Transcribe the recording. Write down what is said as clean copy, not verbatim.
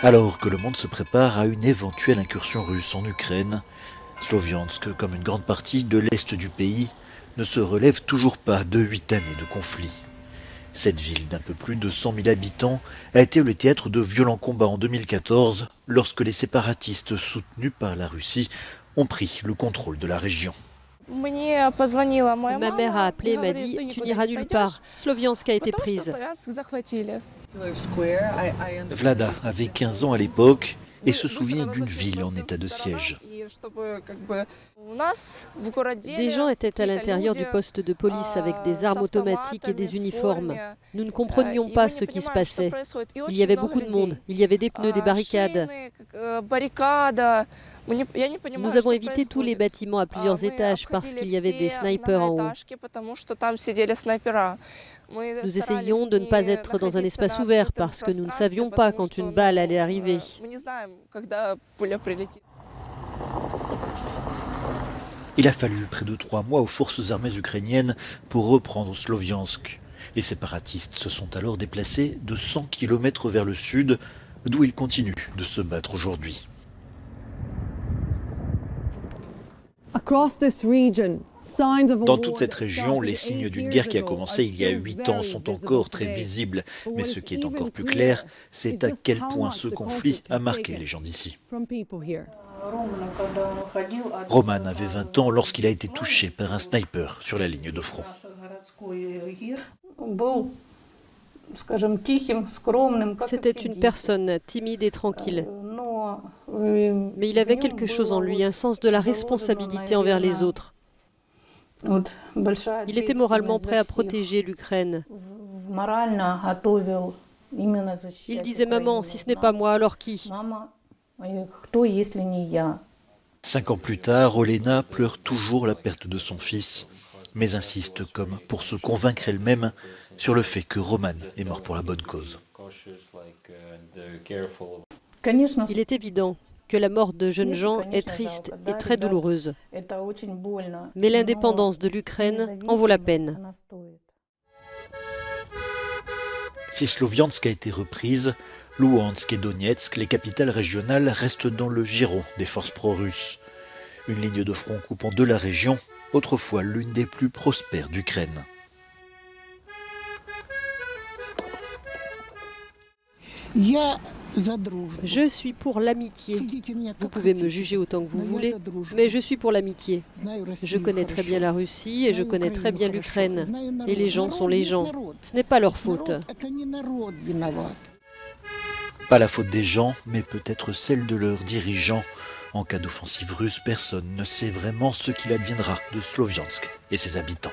Alors que le monde se prépare à une éventuelle incursion russe en Ukraine, Sloviansk, comme une grande partie de l'est du pays, ne se relève toujours pas de 8 années de conflit. Cette ville d'un peu plus de 100 000 habitants a été le théâtre de violents combats en 2014 lorsque les séparatistes soutenus par la Russie ont pris le contrôle de la région. Ma mère a appelé et m'a dit « Tu n'iras nulle part, Sloviansk a été prise ». Vlada avait 15 ans à l'époque et se souvient d'une ville en état de siège. Des gens étaient à l'intérieur du poste de police avec des armes automatiques et des uniformes. Nous ne comprenions pas ce qui se passait. Il y avait beaucoup de monde, il y avait des pneus, des barricades. Nous avons évité tous les bâtiments à plusieurs étages parce qu'il y avait des snipers en haut. Nous essayions de ne pas être dans un espace ouvert parce que nous ne savions pas quand une balle allait arriver. Il a fallu près de 3 mois aux forces armées ukrainiennes pour reprendre Sloviansk. Les séparatistes se sont alors déplacés de 100 km vers le sud, d'où ils continuent de se battre aujourd'hui. Dans toute cette région, les signes d'une guerre qui a commencé il y a 8 ans sont encore très visibles. Mais ce qui est encore plus clair, c'est à quel point ce conflit a marqué les gens d'ici. Roman avait 20 ans lorsqu'il a été touché par un sniper sur la ligne de front. C'était une personne timide et tranquille. Mais il avait quelque chose en lui, un sens de la responsabilité envers les autres. Il était moralement prêt à protéger l'Ukraine. Il disait « Maman, si ce n'est pas moi, alors qui ?» 5 ans plus tard, Olena pleure toujours la perte de son fils, mais insiste comme pour se convaincre elle-même sur le fait que Roman est mort pour la bonne cause. Il est évident que la mort de jeunes gens est triste et très douloureuse. Mais l'indépendance de l'Ukraine en vaut la peine. Si Sloviansk a été reprise, Louhansk et Donetsk, les capitales régionales, restent dans le giron des forces pro-russes. Une ligne de front coupant de la région, autrefois l'une des plus prospères d'Ukraine. Je suis pour l'amitié. Vous pouvez me juger autant que vous voulez, mais je suis pour l'amitié. Je connais très bien la Russie et je connais très bien l'Ukraine. Et les gens sont les gens. Ce n'est pas leur faute. Pas la faute des gens, mais peut-être celle de leurs dirigeants. En cas d'offensive russe, personne ne sait vraiment ce qu'il adviendra de Sloviansk et ses habitants.